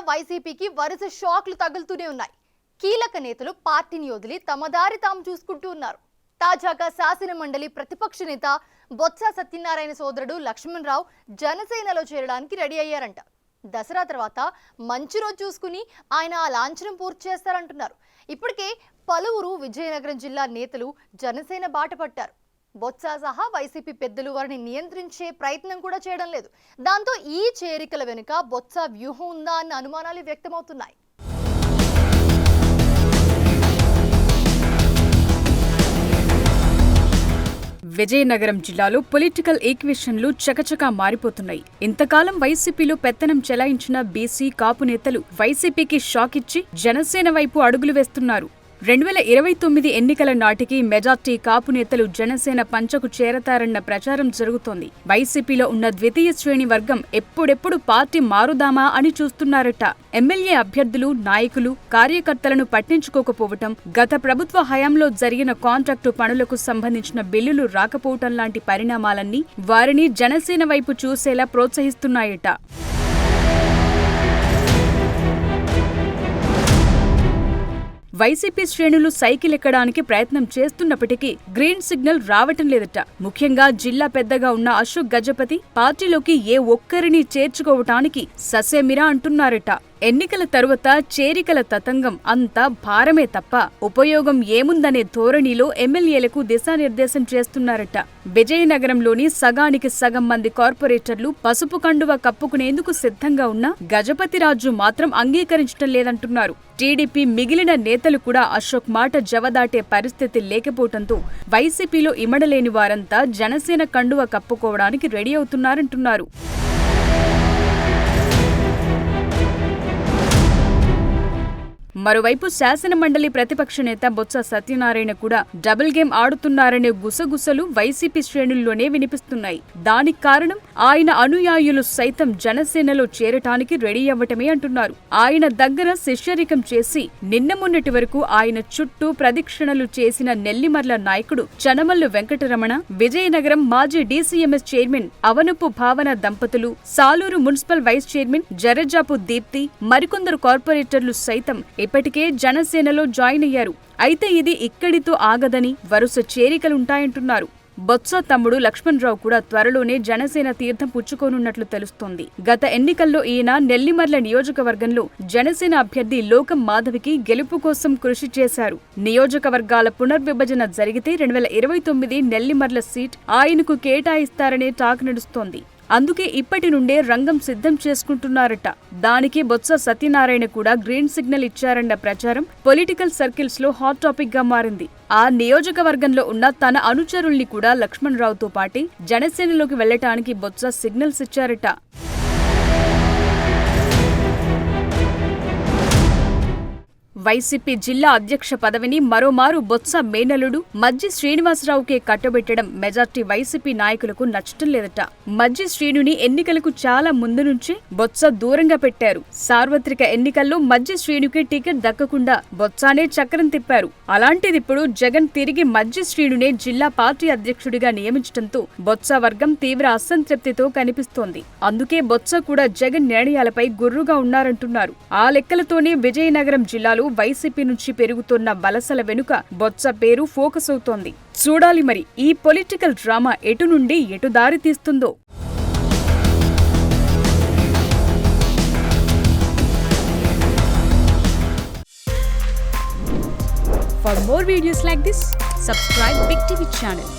వైసీపీకి వరుస షాక్లు తగులుతూనే ఉన్నాయి. కీలక నేతలు పార్టీని వదిలి తమ దారి తాము చూసుకుంటూ ఉన్నారు. తాజాగా శాసన మండలి ప్రతిపక్ష నేత బొత్స సత్యనారాయణ సోదరుడు లక్ష్మణ్ రావు జనసేనలో చేరడానికి రెడీ అయ్యారంట. దసరా తర్వాత మంచి రోజు చూసుకుని ఆయన ఆ లాంఛనం పూర్తి చేస్తారంటున్నారు. ఇప్పటికే పలువురు విజయనగరం జిల్లా నేతలు జనసేన బాట పట్టారు. బొత్స సహా వైసీపీ పెద్దలు వారిని నియంత్రించే ప్రయత్నం కూడా చేయడం లేదు. దాంతో ఈ చేరికల వెనుక బొత్స వ్యూహం ఉందా అన్న అనుమానాలు వ్యక్తమవుతున్నాయి. విజయనగరం జిల్లాలో పొలిటికల్ ఈక్వేషన్లు చకచకా మారిపోతున్నాయి. ఇంతకాలం వైసీపీలో పెత్తనం చెలాయించిన బీసీ కాపు నేతలు వైసీపీకి షాక్ ఇచ్చి జనసేన వైపు అడుగులు వేస్తున్నారు. 2029 ఎన్నికల నాటికి మెజార్టీ కాపు నేతలు జనసేన పంచకు చేరతారన్న ప్రచారం జరుగుతోంది. వైసీపీలో ఉన్న ద్వితీయ శ్రేణి వర్గం ఎప్పుడెప్పుడు పార్టీ మారుదామా అని చూస్తున్నారట. ఎమ్మెల్యే అభ్యర్థులు, నాయకులు, కార్యకర్తలను పట్టించుకోకపోవటం, గత ప్రభుత్వ హయాంలో జరిగిన కాంట్రాక్టు పనులకు సంబంధించిన బిల్లులు రాకపోవటం లాంటి పరిణామాలన్నీ వారిని జనసేన వైపు చూసేలా ప్రోత్సహిస్తున్నాయట. వైసీపీ శ్రేణులు సైకిల్ ఎక్కడానికి ప్రయత్నం చేస్తున్నప్పటికీ గ్రీన్ సిగ్నల్ రావటం లేదట. ముఖ్యంగా జిల్లా పెద్దగా ఉన్న అశోక్ గజపతి పార్టీలోకి ఏ ఒక్కరిని చేర్చుకోవటానికి ససేమిరా అంటున్నారట. ఎన్నికల తరువాత చేరికల తతంగం అంతా భారమే తప్ప ఉపయోగం ఏముందనే ధోరణిలో ఎమ్మెల్యేలకు దిశానిర్దేశం చేస్తున్నారట. విజయనగరంలోని సగానికి సగం మంది కార్పొరేటర్లు పసుపు కండువ కప్పుకునేందుకు సిద్ధంగా ఉన్న గజపతిరాజు మాత్రం అంగీకరించడం లేదంటున్నారు. టీడీపీ మిగిలిన నేతలు కూడా అశోక్ మాట జవదాటే పరిస్థితి లేకపోవడంతో వైసీపీలో ఇమడలేని వారంతా జనసేన కండువ కప్పుకోవడానికి రెడీ అవుతున్నారంటున్నారు. మరోవైపు శాసన మండలి ప్రతిపక్ష నేత బొత్స సత్యనారాయణ కూడా డబుల్ గేమ్ ఆడుతున్నారనే గుసగుసలు వైసీపీ శ్రేణుల్లోనే వినిపిస్తున్నాయి. దానికి కారణం ఆయన అనుయాయులు సైతం జనసేనలో చేరటానికి రెడీ అవ్వటమే అంటున్నారు. ఆయన దగ్గర శిష్యరికం చేసి నిన్న మొన్నటి వరకు ఆయన చుట్టూ ప్రదక్షిణలు చేసిన నెల్లిమర్ల నాయకుడు చనమల్లు వెంకటరమణ, విజయనగరం మాజీ డీసీఎంఎస్ చైర్మన్ అవనపు భావన దంపతులు, Saluru municipal vice chairman Jarajapu Deepti, మరికొందరు కార్పొరేటర్లు సైతం ఇప్పటికే జనసేనలో జాయిన్ అయ్యారు. అయితే ఇది ఇక్కడితో ఆగదని వరుస చేరికలుంటాయంటున్నారు. బొత్స తమ్ముడు లక్ష్మణ్ రావు కూడా త్వరలోనే జనసేన తీర్థం పుచ్చుకోనున్నట్లు తెలుస్తోంది. గత ఎన్నికల్లో ఈయన నెల్లిమర్ల నియోజకవర్గంలో జనసేన అభ్యర్థి లోకం మాధవికి గెలుపు కోసం కృషి చేశారు. నియోజకవర్గాల పునర్విభజన జరిగితే 2029 నెల్లిమర్ల సీట్ ఆయనకు కేటాయిస్తారనే టాక్ నడుస్తోంది. అందుకే ఇప్పటి నుండే రంగం సిద్ధం చేసుకుంటున్నారట. దానికి బొత్స సత్యనారాయణ కూడా గ్రీన్ సిగ్నల్ ఇచ్చారన్న ప్రచారం పొలిటికల్ సర్కిల్స్ లో హాట్ టాపిక్ గా మారింది. ఆ నియోజకవర్గంలో ఉన్న తన అనుచరుల్ని కూడా లక్ష్మణ్ రావుతో పాటే జనసేనలోకి వెళ్లటానికి బొత్స సిగ్నల్స్ ఇచ్చారట. వైసీపీ జిల్లా అధ్యక్ష పదవిని మరోమారు బొత్స మేనలుడు మజ్జి శ్రీనివాసరావుకే కట్టబెట్టడం మెజార్టీ వైసీపీ నాయకులకు నచ్చటం లేదట. మజ్జి శ్రీనుని ఎన్నికలకు చాలా ముందు నుంచే బొత్స దూరంగా పెట్టారు. సార్వత్రిక ఎన్నికల్లో మజ్జి శ్రీనుకి టికెట్ దక్కకుండా బొత్సానే చక్రం తిప్పారు. అలాంటిదిప్పుడు జగన్ తిరిగి మజ్జి శ్రీనునే జిల్లా పార్టీ అధ్యక్షుడిగా నియమించడంతో బొత్స వర్గం తీవ్ర అసంతృప్తితో కనిపిస్తోంది. అందుకే బొత్స కూడా జగన్ నిర్ణయాలపై గుర్రుగా ఉన్నారంటున్నారు. ఆ లెక్కలతోనే విజయనగరం జిల్లాలో వైసీపీ నుంచి పెరుగుతున్న వలసల వెనుక బొత్స పేరు ఫోకస్ అవుతోంది. చూడాలి మరి ఈ పొలిటికల్ డ్రామా ఎటు నుండి ఎటు దారి తీస్తుందో. For more videos like this, subscribe Big TV channel.